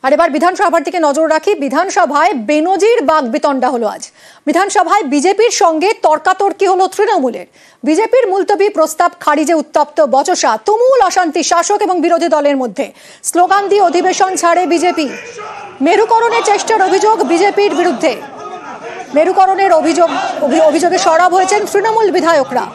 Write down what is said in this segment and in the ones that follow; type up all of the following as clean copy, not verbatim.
আর এবার বিধানসভার দিকে নজর রাখি। বিধানসভায় বেনজির বাকবিতণ্ডা হলো আজ। বিধানসভায় বিজেপির সঙ্গে তর্কাতর্কি হলো তৃণমূলের। বিজেপির মুলতবি প্রস্তাব খারিজে উত্তপ্ত বচসা, তুমুল অশান্তি শাসক এবং বিরোধী দলের মধ্যে। স্লোগান দিয়ে অধিবেশন ছাড়ে বিজেপি। মেরুকরণের চেষ্টার অভিযোগ বিজেপির বিরুদ্ধে। মেরুকরণের অভিযোগে সরব হয়েছেন তৃণমূল বিধায়করা।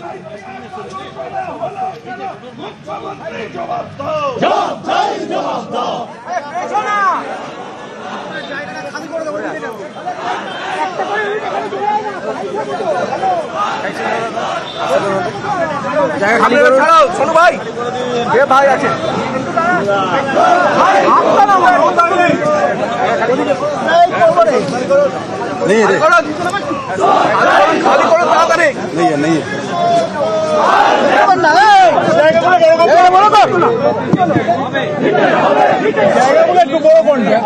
শোনো ভাই, ভাই আছে খালি করো তাড়াতাড়ি। নেই একটু বড় কোনটা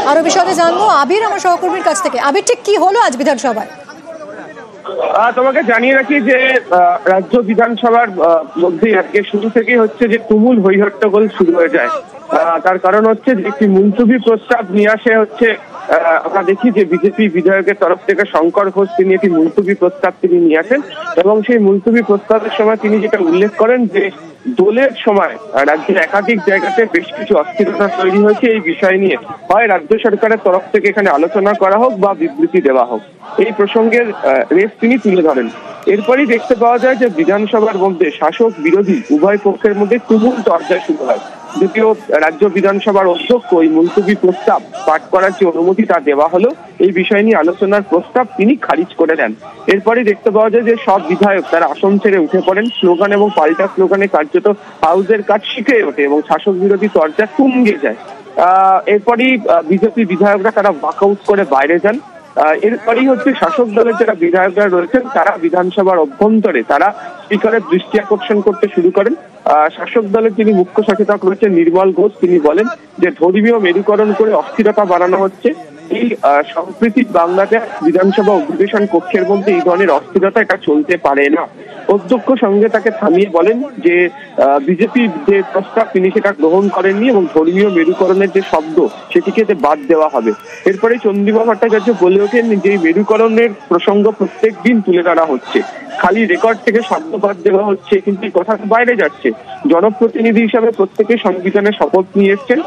আরো বিষয়ে জানবো আবির আমার সহকর্মীর কাছ থেকে। আবির, ঠিক কি হলো আজ বিধানসভায়? তোমাকে জানিয়ে রাখি যে রাজ্য বিধানসভার মধ্যে আজকে শুরু থেকেই হচ্ছে যে তুমুল হইহট্টগোল শুরু হয়ে যায়। তার কারণ হচ্ছে যে একটি মুলতবি প্রস্তাব নিয়ে আসে হচ্ছে। আমরা দেখি যে বিজেপি বিধায়কের তরফ থেকে শঙ্কর ঘোষ তিনি একটি মুলতবি প্রস্তাব তিনি নিয়ে আসেন এবং সেই মুলতবি প্রস্তাবের সময় তিনি যেটা উল্লেখ করেন যে দোলের সময় রাজ্যের একাধিক জায়গাতে বেশ কিছু অস্থিরতা তৈরি হয়েছে। এই বিষয় নিয়ে হয় রাজ্য সরকারের তরফ থেকে এখানে আলোচনা করা হোক বা বিবৃতি দেওয়া হোক, এই প্রসঙ্গের রেস তিনি তুলে ধরেন। এরপরই দেখতে পাওয়া যায় যে বিধানসভার মধ্যে শাসক বিরোধী উভয় পক্ষের মধ্যে তুমুল চর্চা শুরু হয়। যদিও রাজ্য বিধানসভার অধ্যক্ষ এই মুলতবি প্রস্তাব পাঠ করার যে অনুমতি তা দেওয়া হলো, এই বিষয় নিয়ে আলোচনার প্রস্তাব তিনি খারিজ করে দেন। এরপরে দেখতে পাওয়া যায় যে সব বিধায়ক তারা আসন ছেড়ে উঠে পড়েন। স্লোগান এবং পাল্টা স্লোগানে কার্যত হাউসের কাজ শিখে ওঠে এবং শাসক বিরোধী চর্চা তুঙ্গে যায়। এরপরই বিজেপি বিধায়করা তারা ওয়াকআউট করে বাইরে যান। এরপরেই হচ্ছে শাসক দলের যারা বিধায়করা রয়েছেন তারা বিধানসভার অভ্যন্তরে তারা স্পিকারের দৃষ্টি আকর্ষণ করতে শুরু করেন। শাসক দলের যিনি মুখ্য সচেতক রয়েছেন নির্মল ঘোষ, তিনি বলেন যে ধর্মীয় মেরুকরণ করে অস্থিরতা বাড়ানো হচ্ছে। এই সম্প্রীতি বাংলাতে বিধানসভা অধিবেশন কক্ষের মধ্যে এই ধরনের অস্থিরতা এটা চলতে পারে না। অধ্যক্ষ সঙ্গে তাকে থামিয়ে বলেন যে বিজেপি যে প্রস্তাব তিনি সেটা গ্রহণ করেননি এবং ধর্মীয় মেরুকরণের যে শব্দ সেটিকে বাদ দেওয়া হবে। এরপরে চন্দ্রিমা ভট্টাচার্য বলে ওঠেন যে মেরুকরণের প্রসঙ্গ প্রত্যেক দিন তুলে ধরা হচ্ছে, খালি রেকর্ড থেকে শব্দ বাদ দেওয়া হচ্ছে, কিন্তু এই কথা বাইরে যাচ্ছে। জনপ্রতিনিধি হিসাবে প্রত্যেকে সংবিধানের শপথ নিয়ে এসছেন।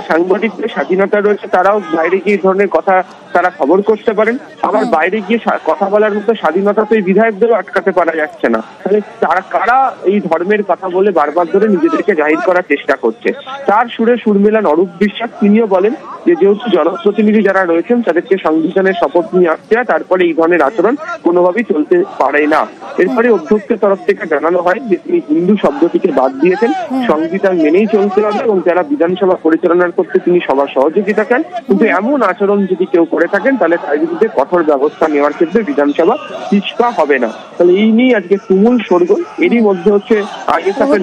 সাংবাদিকদের স্বাধীনতা রয়েছে, তারাও বাইরে গিয়ে এই ধরনের কথা তারা খবর করতে পারেন। আবার বাইরে গিয়ে কথা বলার মতো স্বাধীনতা তো এই বিধায়কদেরও আটকাতে পারা যাচ্ছে না। তাহলে তারা কারা এই ধর্মের কথা বলে বারবার ধরে নিজেদেরকে জাহির করার চেষ্টা করছে। তার সুরে সুর মেলান অরূপ বিশ্বাস, তিনিও বলেন যে যেহেতু জনপ্রতিনিধি যারা রয়েছেন তাদেরকে সংবিধানের শপথ নিয়ে আসতে হয়, তারপরে এই ধরনের আচরণ কোনোভাবেই চলতে পারে না। এরপরে অধ্যক্ষের তরফ থেকে জানানো হয় যে তিনি হিন্দু শব্দটিকে বাদ দিয়েছেন, সংবিধান মেনেই চলতে হবে এবং যারা বিধানসভা পরিচালনা করতে তিনি সবার সহযোগিতা চান, কিন্তু এমন আচরণ যদি কেউ করে থাকেন তাহলে তার বিরুদ্ধে কঠোর ব্যবস্থা নেওয়ার ক্ষেত্রে বিধানসভা পিছপা হবে না। তাহলে এই নিয়ে আজকে তুমুল শোরগোল। এরই মধ্যে হচ্ছে আগে সাথে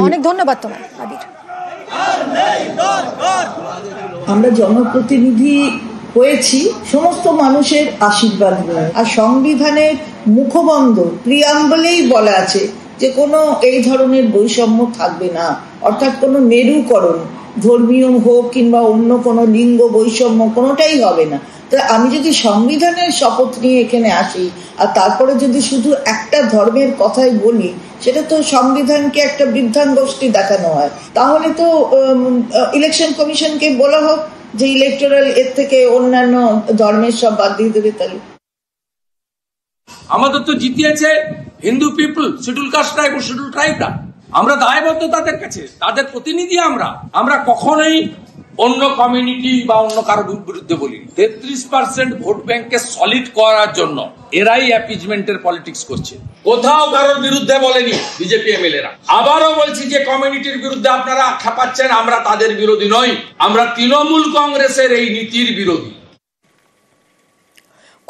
অনেক ধন্যবাদ তোমার আবির। আমরা জনপ্রতিনিধি হয়েছি সমস্ত মানুষের আশীর্বাদ নিয়ে, আর সংবিধানের মুখবন্ধ প্রিয়াম্বলেই বলা আছে যে কোনো এই ধরনের বৈষম্য থাকবে না, অর্থাৎ কোনো মেরুকরণ ধর্মীয় হোক কিংবা অন্য কোনো লিঙ্গ বৈষম্য কোনোটাই হবে না। তো আমি যদি সংবিধানের শপথ নিয়ে এখানে আসি আর তারপরে যদি শুধু একটা ধর্মের কথাই বলি, সেটা তো সংবিধানকে একটা বৃদ্ধাঙ্গষ্টি দেখানো হয়। তাহলে তো ইলেকশন কমিশনকে বলা হোক যে ইলেকটোরাল এর থেকে অন্যান্য ধর্মের সব বাদ দিয়ে দেবে। তাহলে আমাদের তো জিতিয়েছে Hindu people, schedule caste tribe ও শিডিউল ট্রাইবরা। আমরা দায়বদ্ধ তাদের কাছে, তাদের প্রতিনিধি। আমরা কখনোই অন্য কমিউনিটি বা অন্য কারো বিরুদ্ধে বলি। 33% ভোট ব্যাংককে সলিড করার জন্য এরাই অ্যাপিজমেন্টের পলিটিক্স করছে, কোথাও কারোর বিরুদ্ধে বলেনি বিজেপি এমএলএরা। আবারও বলছি যে কমিউনিটির বিরুদ্ধে আপনারা খেপাচ্ছেন, আমরা তাদের বিরোধী নই, আমরা তৃণমূল কংগ্রেসের এই নীতির বিরোধী।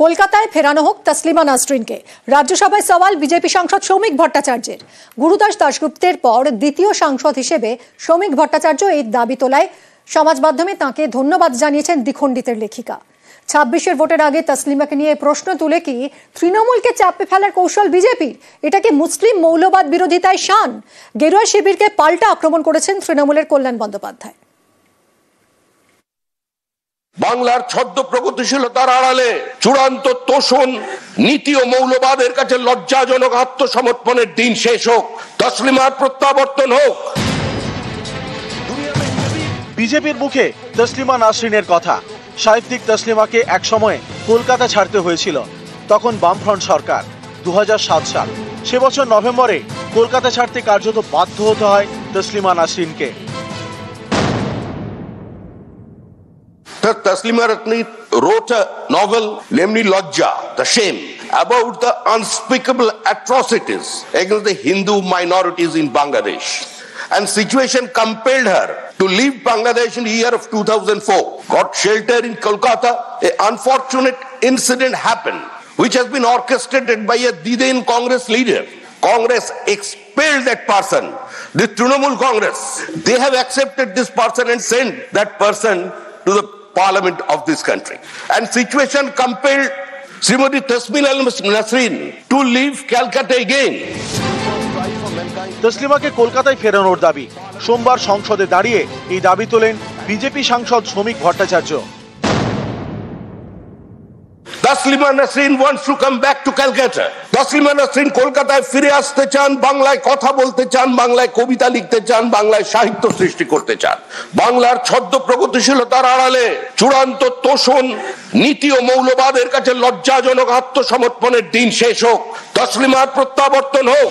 কলকাতায় ফেরানো হোক তসলিমা নাসরিনকে। রাজ্যসভায় সওয়াল বিজেপি সাংসদ সৌমিক ভট্টাচার্যের। গুরুদাস দাশগুপ্তের পর দ্বিতীয় সাংসদ হিসেবে সৌমিক ভট্টাচার্য এই দাবি তোলায় সমাজ মাধ্যমে তাঁকে ধন্যবাদ জানিয়েছেন দ্বিখণ্ডিতের লেখিকা। 26-এর ভোটের আগে তসলিমাকে নিয়ে প্রশ্ন তুলে কি তৃণমূলকে চাপে ফেলার কৌশল বিজেপির? এটা কি মুসলিম মৌলবাদ বিরোধিতায় শান? গেরুয়া শিবিরকে পাল্টা আক্রমণ করেছেন তৃণমূলের কল্যাণ বন্দ্যোপাধ্যায়। বাংলার ছদ্ম প্রগতিশীলতার আড়ালে চূড়ান্ত তোষণ নীতি ও মৌলবাদের কাছে লজ্জাজনক আত্মসমর্পণের দিন শেষ হোক, তসলিমার প্রত্যাবর্তন হোক। বিজেপির মুখে তসলিমা নাসরিনের কথা। সাহিত্যিক তসলিমাকে একসময় কলকাতা ছাড়তে হয়েছিল, তখন বামফ্রন্ট সরকার। 2007 সাল, সে বছর নভেম্বরে কলকাতা ছাড়তে কার্যত বাধ্য হতে হয় Taslima নাসরিনকে। Taslima Ratni wrote a novel named Lajja, The Shame, about the unspeakable atrocities against the Hindu minorities in Bangladesh. And situation compelled her to leave Bangladesh in the year of 2004. Got shelter in Kolkata. An unfortunate incident happened, which has been orchestrated by a Diden Congress leader. Congress expelled that person. The Trinamool Congress, they have accepted this person and sent that person to the Parliament of this country. And situation compelled Srimati Tasmin al-Nasrin to leave Calcutta again. তসলিমাকে কলকাতায় ফেরানোর দাবি। সোমবার সংসদে দাঁড়িয়ে এই দাবি তোলেন BJP সাংসদ Soumik Bhattacharya. Taslima Nasrin wants to come back to Calcutta. Taslima Nasrin কলকাতায় ফিরে আসতে চান, বাংলায় কথা বলতে চান, বাংলায় কবিতা লিখতে চান, বাংলায় সাহিত্য সৃষ্টি করতে চান। বাংলার ছদ্ম প্রগতিশীলতার আড়ালে চূড়ান্ত তোষণ নীতি ও মৌলবাদের কাছে লজ্জাজনক আত্মসমর্পণের দিন শেষ হোক, তসলিমার প্রত্যাবর্তন হোক।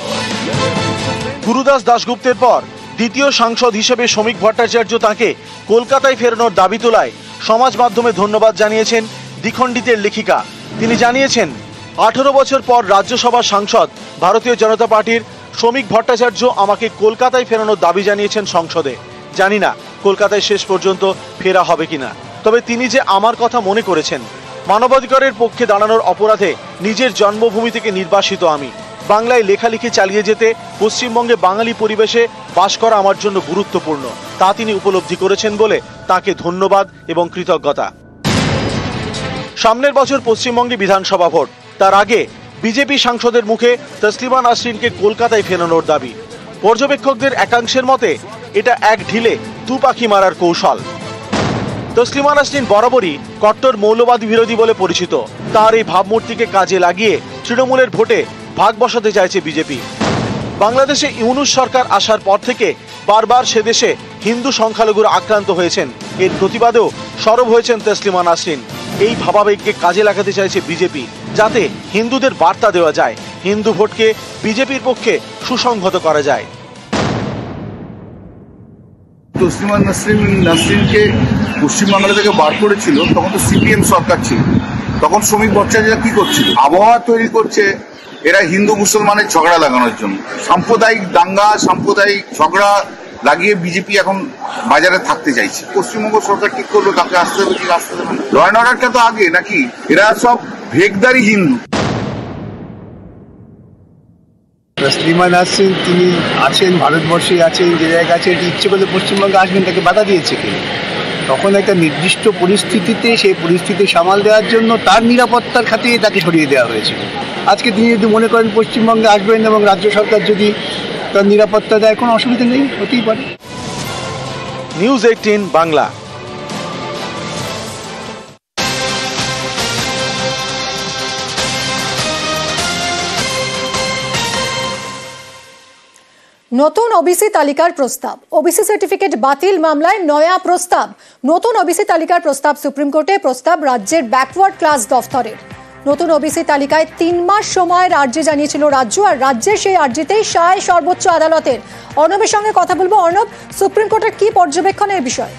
গুরুদাস দাশগুপ্তের পর দ্বিতীয় সাংসদ হিসেবে সৌমিক ভট্টাচার্য তাঁকে কলকাতায় ফেরানোর দাবি তোলায় সমাজ মাধ্যমে ধন্যবাদ জানিয়েছেন দ্বিখণ্ডিতের লেখিকা। তিনি জানিয়েছেন, 18 বছর পর রাজ্যসভার সাংসদ ভারতীয় জনতা পার্টির সৌমিক ভট্টাচার্য আমাকে কলকাতায় ফেরানোর দাবি জানিয়েছেন সংসদে। জানি না কলকাতায় শেষ পর্যন্ত ফেরা হবে কিনা, তবে তিনি যে আমার কথা মনে করেছেন। মানবাধিকারের পক্ষে দাঁড়ানোর অপরাধে নিজের জন্মভূমি থেকে নির্বাসিত আমি। বাংলায় লেখালেখি চালিয়ে যেতে পশ্চিমবঙ্গে বাঙালি পরিবেশে বাস করা আমার জন্য গুরুত্বপূর্ণ, তা তিনি উপলব্ধি করেছেন বলে তাকে ধন্যবাদ এবং কৃতজ্ঞতা। সামনের বছর পশ্চিমবঙ্গে বিধানসভা ভোট, তার আগে বিজেপি সাংসদের মুখে তসলিমা নাসরিনকে কলকাতায় ফেরানোর দাবি। পর্যবেক্ষকদের একাংশের মতে এটা এক ঢিলে দু পাখি মারার কৌশল। তসলিমা নাসরিন বরাবরই কট্টর মৌলবাদী বিরোধী বলে পরিচিত। তার এই ভাবমূর্তিকে কাজে লাগিয়ে তৃণমূলের ভোটে ভাগ বসাতে চাইছে বিজেপি। বাংলাদেশে ইউনূস সরকার আসার পর থেকে বারবার সে দেশে হিন্দু সংখ্যালঘুরা আক্রান্ত হয়েছেন। এর প্রতিবাদেও সরব হয়েছেন তসলিমা নাসরিন। এই ভাবাবেগকে কাজে লাগাতে চাইছে বিজেপি, যাতে হিন্দুদের বার্তা দেওয়া যায়, হিন্দু ভোটকে বিজেপির পক্ষে সুসংহত করা যায়। তসলিমা নাসরিনকে পশ্চিমবাংলা থেকে বার করেছিল, তখন তো সিপিএম সরকার ছিল। তখন শ্রমিক ভট্টাচার্য কি করছিল? আবহাওয়া তৈরি করছে এরা হিন্দু মুসলমানের ঝগড়া লাগানোর জন্য। সাম্প্রদায়িক দাঙ্গা, সাম্প্রদায়িক ঝগড়া লাগিয়ে বিজেপি এখন বাজারে থাকতে চাইছে। পশ্চিমবঙ্গ সরকার ঠিক করলো তাকে আসতে হবে, ঠিক আসতে হবে না। ল অ্যান্ড অর্ডারটা তো আগে নাকি? এরা সব ভেগদারি হিন্দু। তসলিমা নাসরিন তিনি আছেন, ভারতবর্ষে আছেন, যে জায়গায় আছেন, ইচ্ছে করলে পশ্চিমবঙ্গে আসবেন, তাকে বাধা দিয়েছে কে? তখন একটা নির্দিষ্ট পরিস্থিতিতে সেই পরিস্থিতি সামাল দেওয়ার জন্য তার নিরাপত্তার খাতিরে তাকে সরিয়ে দেওয়া হয়েছিল। আজকে তিনি যদি মনে করেন পশ্চিমবঙ্গে আসবেন এবং রাজ্য সরকার যদি তার নিরাপত্তা দেয়, কোনো অসুবিধা নেই, হতেই পারে। নিউজ 18 বাংলা। নতুন ওবিসি তালিকার প্রস্তাব, ওবিসি সার্টিফিকেট বাতিল মামলায় নয়া প্রস্তাব। নতুন ওবিসি তালিকার প্রস্তাব সুপ্রিম কোর্টে, প্রস্তাব রাজ্যের ব্যাকওয়ার্ড ক্লাস দফতরের। নতুন ওবিসি তালিকায় 3 মাস সময় রাজ্যে জানিয়েছিল রাজ্য, আর রাজ্যের সেই আর্জিতেই সায় সর্বোচ্চ আদালতের। অর্ণবের সঙ্গে কথা বলবো। অর্ণব, সুপ্রিম কোর্টের কি পর্যবেক্ষণ এই বিষয়ে?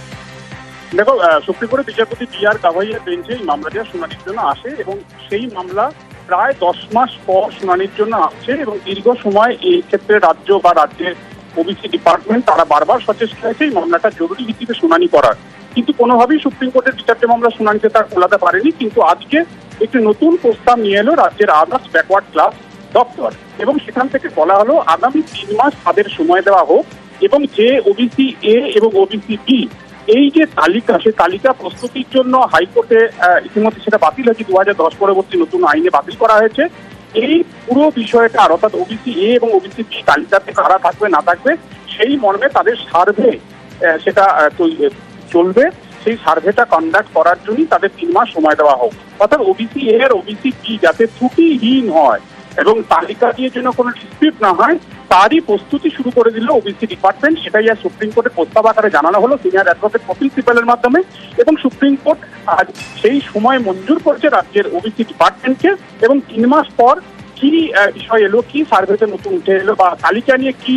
দেখো, সুপ্রিম কোর্টের বিচারপতি বি.আর. গাভাইয়ের বেঞ্চে এই মামলাটি শুনানির জন্য আসে এবং সেই মামলা প্রায় 10 মাস পর শুনানির জন্য আসছে এবং দীর্ঘ সময় এই ক্ষেত্রে রাজ্য বা রাজ্যের ওবিসি ডিপার্টমেন্ট তারা বারবার সচেষ্ট হয়েছে এই মামলাটা জরুরি ভিত্তিতে শুনানি করার, কিন্তু কোনোভাবেই সুপ্রিম কোর্টের বিচারটি মামলা শুনানিতে তার কোলাতে পারেনি। কিন্তু আজকে একটি নতুন প্রস্তাব নিয়ে এলো রাজ্যের আদার্স ব্যাকওয়ার্ড ক্লাস দপ্তর, এবং সেখান থেকে বলা হলো আগামী 3 মাস তাদের সময় দেওয়া হোক, এবং যে ওবিসি এ এবং ওবিসি বি এই যে তালিকা, সেই তালিকা প্রস্তুতির জন্য হাইকোর্টে ইতিমধ্যে সেটা বাতিল হয়েছে, 2010 পরবর্তী নতুন আইনে বাতিল করা হয়েছে। এই পুরো বিষয়টা অর্থাৎ ওবিসি এ এবং ওবিসি বি তালিকাতে কারা থাকবে না থাকবে সেই মর্মে তাদের সার্ভে সেটা চলবে। সেই সার্ভেটা কন্ডাক্ট করার জন্যই তাদের 3 মাস সময় দেওয়া হোক, অর্থাৎ ওবিসি এ আর ওবিসি বি যাতে ত্রুটিহীন হয় এবং তালিকা দিয়ে যেন কোনো ডিসপিউট না হয় তারই প্রস্তুতি শুরু করে দিল ওবিসি ডিপার্টমেন্ট। সেটাই আজ সুপ্রিম কোর্টে প্রস্তাব আকারে জানানো হলো সিনিয়র অ্যাডভোকেট কপিল সিপালের মাধ্যমে, এবং সুপ্রিম কোর্ট আজ সেই সময় মঞ্জুর করেছে রাজ্যের ওবিসি ডিপার্টমেন্টকে। এবং 3 মাস পর কি বিষয় এলো, কি সার্ভেতে নতুন উঠে এলো বা তালিকা নিয়ে কি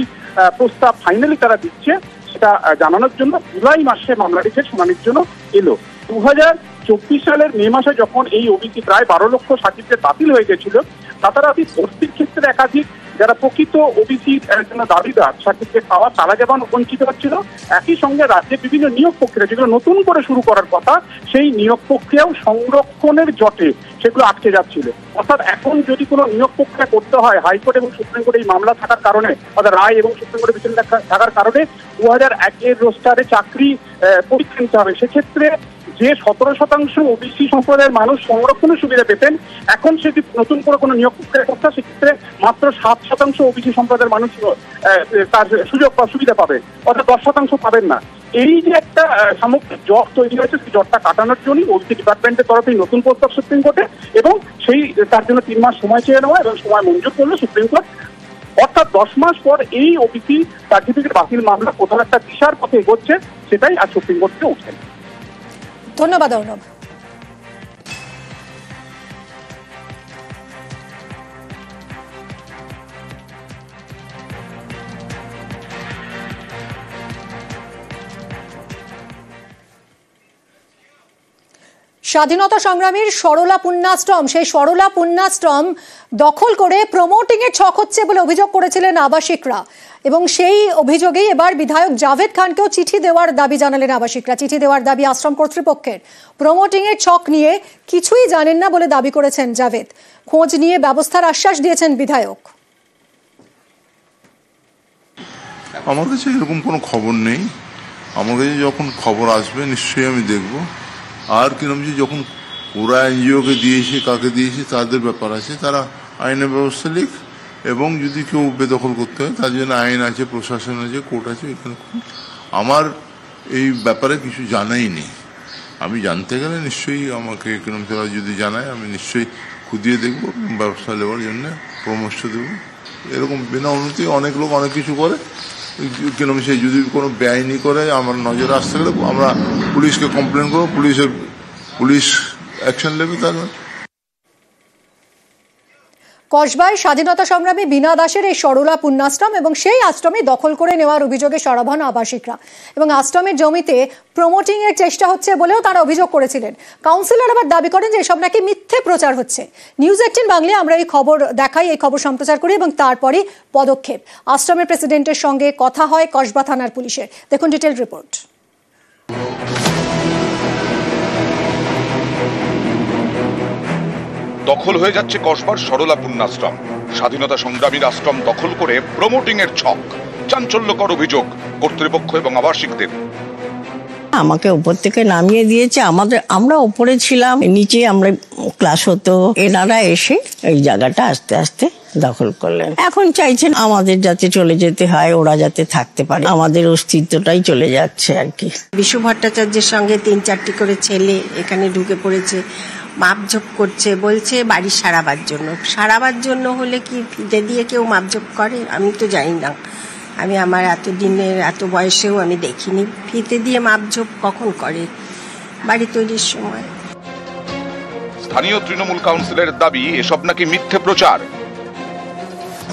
প্রস্তাব ফাইনালি তারা দিচ্ছে সেটা জানানোর জন্য জুলাই মাসে মামলাটি শুনানির জন্য এলো। 2024 সালের মে মাসে যখন এই ওবিসি প্রায় 12 লক্ষ সার্টিফিকেট বাতিল হয়ে গেছিল, রাতারাতি ভর্তির ক্ষেত্রে একাধিক যারা প্রকৃত ওবিসির জন্য দাবিদার সার্টিফিকেট পাওয়া তারা যেমন বঞ্চিত হচ্ছিল, একই সঙ্গে রাজ্যের বিভিন্ন নিয়োগ প্রক্রিয়া যেগুলো নতুন করে শুরু করার কথা সেই নিয়োগ প্রক্রিয়াও সংরক্ষণের জটে সেগুলো আটকে যাচ্ছিল। অর্থাৎ এখন যদি কোনো নিয়োগ প্রক্রিয়া করতে হয় হাইকোর্ট এবং সুপ্রিম কোর্টে এই মামলা থাকার কারণে, অর্থাৎ রায় এবং সুপ্রিম কোর্টের বিচার থাকার কারণে 2001 রোস্টারে চাকরি পরীক্ষা নিতে হবে, সেক্ষেত্রে যে 17% ওবিসি সম্প্রদায়ের মানুষ সংরক্ষণের সুবিধা পেতেন, এখন সেটি নতুন করে কোনো নিয়োগ প্রক্রিয়া করতে সেক্ষেত্রে মাত্র 7% ওবিসি সম্প্রদায়ের মানুষ তার সুযোগ বা সুবিধা পাবে, অর্থাৎ 10% পাবেন না। এই যে একটা সামগ্রিক জট তৈরি হয়েছে, সেই জটটা কাটানোর জন্য ওবিসি ডিপার্টমেন্টের তরফে নতুন প্রস্তাব সুপ্রিম কোর্টে, এবং সেই তার জন্য 3 মাস সময় চেয়ে নেওয়া এবং সময় মঞ্জুর করলো সুপ্রিম কোর্ট। অর্থাৎ 10 মাস পর এই ওবিসি সার্টিফিকেট বাতিল মামলা কোথাও একটা দিশার পথে এগোচ্ছে, সেটাই আজ সুপ্রিম কোর্টে উঠছে। ধন্যবাদ অর্ণব। স্বাধীনতা সংগ্রামীর সরলা পুণ্যাশ্রম, সেই সরলা পুণ্যাশ্রম দখল করে প্রমোটিং এর ছক হচ্ছে বলে অভিযোগ করেছিলেন আবাসিকরা, এবং সেই অভিযোগেই এবার বিধায়ক জাভেদ খানকেও চিঠি দেওয়ার দাবি জানালেন আবাসিকরা। চিঠি দেওয়ার দাবি আশ্রম কর্তৃপক্ষের। প্রমোটিং এর ছক নিয়ে কিছুই জানেন না বলে দাবি করেছেন জাভেদ। খোঁজ নিয়ে ব্যবস্থার আশ্বাস দিয়েছেন বিধায়ক। আমার কাছে এরকম কোনো খবর নেই, আমার কাছে যখন খবর আসবে নিশ্চয়ই আমি দেখব। আর কিরকম যে যখন ওরা এনজিওকে দিয়েছে, কাকে দিয়েছে তাদের ব্যাপার আছে, তারা আইনের ব্যবস্থা লিখ, এবং যদি কেউ বেদখল করতে হয় তার জন্য আইন আছে, প্রশাসন আছে, কোর্ট আছে। এখানে আমার এই ব্যাপারে কিছু জানাই নেই। আমি জানতে গেলে নিশ্চয়ই আমাকে কিরকম তারা যদি জানায় আমি নিশ্চয়ই খুঁজিয়ে দেখব, ব্যবস্থা নেওয়ার জন্য পরামর্শ দেবো। এরকম বিনা অনুমতি অনেক লোক অনেক কিছু করে, কিরকম সে যদি কোনো বেআইনি করে আমার নজরে আসতে গেলে আমরা পুলিশকে কমপ্লেন করবো, পুলিশ অ্যাকশন নেবে। তার কসবায় স্বাধীনতা সংগ্রামী বীণা দাসের এই সরলা পুণ্যাশ্রম এবং সেই আশ্রমে দখল করে নেওয়ার অভিযোগে সরব হন আবাসিকরা, এবং আশ্রমের জমিতে প্রমোটিং এর চেষ্টা হচ্ছে বলেও তারা অভিযোগ করেছিলেন। কাউন্সিলর আবার দাবি করেন যে এসব নাকি মিথ্যে প্রচার হচ্ছে। নিউজ 18 বাংলায় আমরা এই খবর দেখাই, এই খবর সম্প্রচার করি, এবং তারপরই পদক্ষেপ। আশ্রমের প্রেসিডেন্টের সঙ্গে কথা হয় কসবা থানার পুলিশের। দেখুন ডিটেল রিপোর্ট। দখল হয়ে যাচ্ছে কসবার সরলা পুণ্যাশ্রম। স্বাধীনতা সংগ্রামীর আশ্রম দখল করে প্রমোটিং এর ছক। চাঞ্চল্যকর অভিযোগ কর্তৃপক্ষ এবং আবাসিকদের। আমাকে উপর থেকে নামিয়ে দিয়েছে, আমরা উপরে ছিলাম, নিচে আমরা ক্লাস হতো। এনারা এসে এই জায়গাটা আস্তে আস্তে দখল করলেন। এখন চাইছেন আমাদের যাতে চলে যেতে হয়, ওরা যাতে থাকতে পারে, আমাদের অস্তিত্বটাই চলে যাচ্ছে আর কি। বিশু ভট্টাচার্যের সঙ্গে 3-4টি করে ছেলে এখানে ঢুকে পড়েছে, মাপঝোপ করছে, বলছে বাড়ি সারাবার জন্য হলে কি ফিতে দিয়ে কেউ মাপঝোপ করে? আমি তো জানি না, আমি আমার এত বয়সেও আমি দেখিনি ফিতে দিয়ে মাপঝোপ কখন করে বাড়ি তৈরির সময়। স্থানীয় তৃণমূল কাউন্সিলের দাবি এসব নাকি মিথ্যে প্রচার।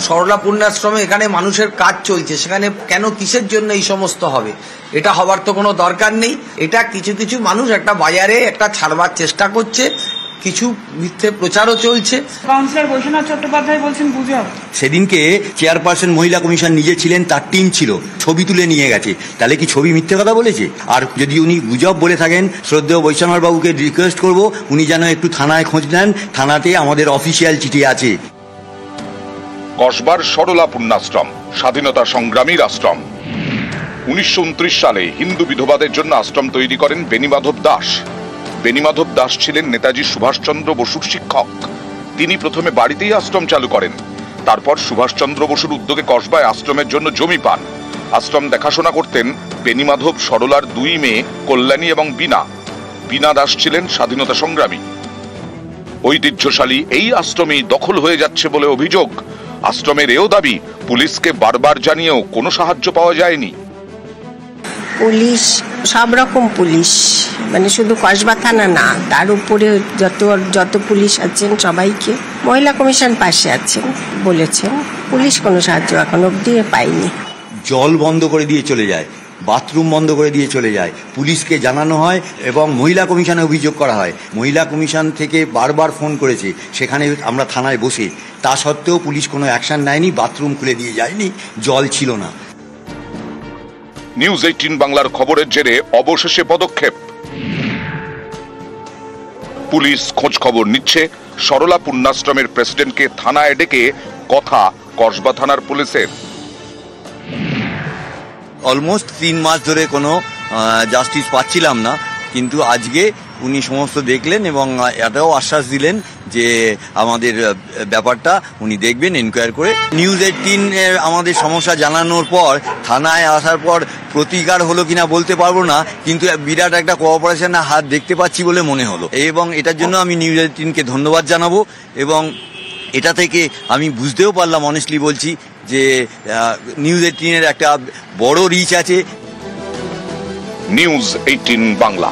সরলা পুণ্যাশ্রমে এখানে মানুষের কাজ চলছে, সেখানে কেন কিসের জন্য এই সমস্ত হবে? এটা হবার তো কোনো দরকার নেই। এটা কিছু মানুষ একটা বাজারে একটা ছাড়বার চেষ্টা করছে, কিছু মিথ্যে প্রচারও চলছে। কাউন্সিলর বৈশ্বনাথ চট্টোপাধ্যায় বলছেন গুজব। সেদিনকে চেয়ারপারসন মহিলা কমিশন নিজে ছিলেন, তার টিম ছিল, ছবি তুলে নিয়ে গেছে, তাহলে কি ছবি মিথ্যে কথা বলেছে? আর যদি উনি গুজব বলে থাকেন, শ্রদ্ধেয় বৈশ্বনাথ বাবুকে রিকোয়েস্ট করব উনি যেন একটু থানায় খোঁজ নেন, থানাতে আমাদের অফিসিয়াল চিঠি আছে। কসবার সরলা পুণ্যাশ্রম স্বাধীনতা সংগ্রামীর আশ্রম। 1929 সালে হিন্দু বিধবাদের জন্য আশ্রম তৈরি করেন বেণীমাধব দাস। বেণীমাধব দাস ছিলেন নেতাজি সুভাষচন্দ্র বসুর শিক্ষক। তিনি প্রথমে বাড়িতেই আশ্রম চালু করেন, তারপর সুভাষচন্দ্র বসুর উদ্যোগে কসবায় আশ্রমের জন্য জমি পান। আশ্রম দেখাশোনা করতেন বেণীমাধব সরলার 2 মেয়ে কল্যাণী এবং বীণা। বীণা দাস ছিলেন স্বাধীনতা সংগ্রামী। ঐতিহ্যশালী এই আশ্রমেই দখল হয়ে যাচ্ছে বলে অভিযোগ। আশ্রমের এও দাবি, পুলিশকে বারবার জানিয়েও কোনো সাহায্য পাওয়া যায়নি। পুলিশ, সব রকম পুলিশ, মানে শুধু কসবা থানা না, তার উপরে যত পুলিশ আছেন সবাইকে, মহিলা কমিশন পাশে আছেন বলেছেন, পুলিশ কোনো সাহায্য এখন অব্দি পায়নি। জল বন্ধ করে দিয়ে চলে যায়, বাথরুম বন্ধ করে দিয়ে চলে যায়, পুলিশকে জানানো হয় এবং মহিলা কমিশনে অভিযোগ করা হয়। মহিলা কমিশন থেকে বারবার ফোন করেছে, সেখানে আমরা থানায় বসে, তা সত্ত্বেও পুলিশ কোনো অ্যাকশন নেয়নি, বাথরুম খুলে দিয়ে যায়নি, জল ছিল না। নিউজ 18 বাংলার খবরের জেরে অবশেষে পদক্ষেপ। পুলিশ খোঁজ খবর নিচ্ছে। সরলা পুণ্যাশ্রমের প্রেসিডেন্টকে থানায় ডেকে কথা কসবা থানার পুলিশের। অলমোস্ট 3 মাস ধরে কোনো জাস্টিস পাচ্ছিলাম না, কিন্তু আজকে উনি সমস্ত দেখলেন এবং এটাও আশ্বাস দিলেন যে আমাদের ব্যাপারটা উনি দেখবেন, এনকোয়ার করে। নিউজ 18 আমাদের সমস্যা জানানোর পর থানায় আসার পর প্রতিকার হলো কিনা বলতে পারবো না, কিন্তু বিরাট একটা কোঅপারেশনের হাত দেখতে পাচ্ছি বলে মনে হলো, এবং এটার জন্য আমি নিউজ 18কে ধন্যবাদ জানাবো। এবং এটা থেকে আমি বুঝতেও পারলাম, অনেস্টলি বলছি, যে নিউজ 18-এর একটা বড় রিচ আছে। নিউজ 18 বাংলা।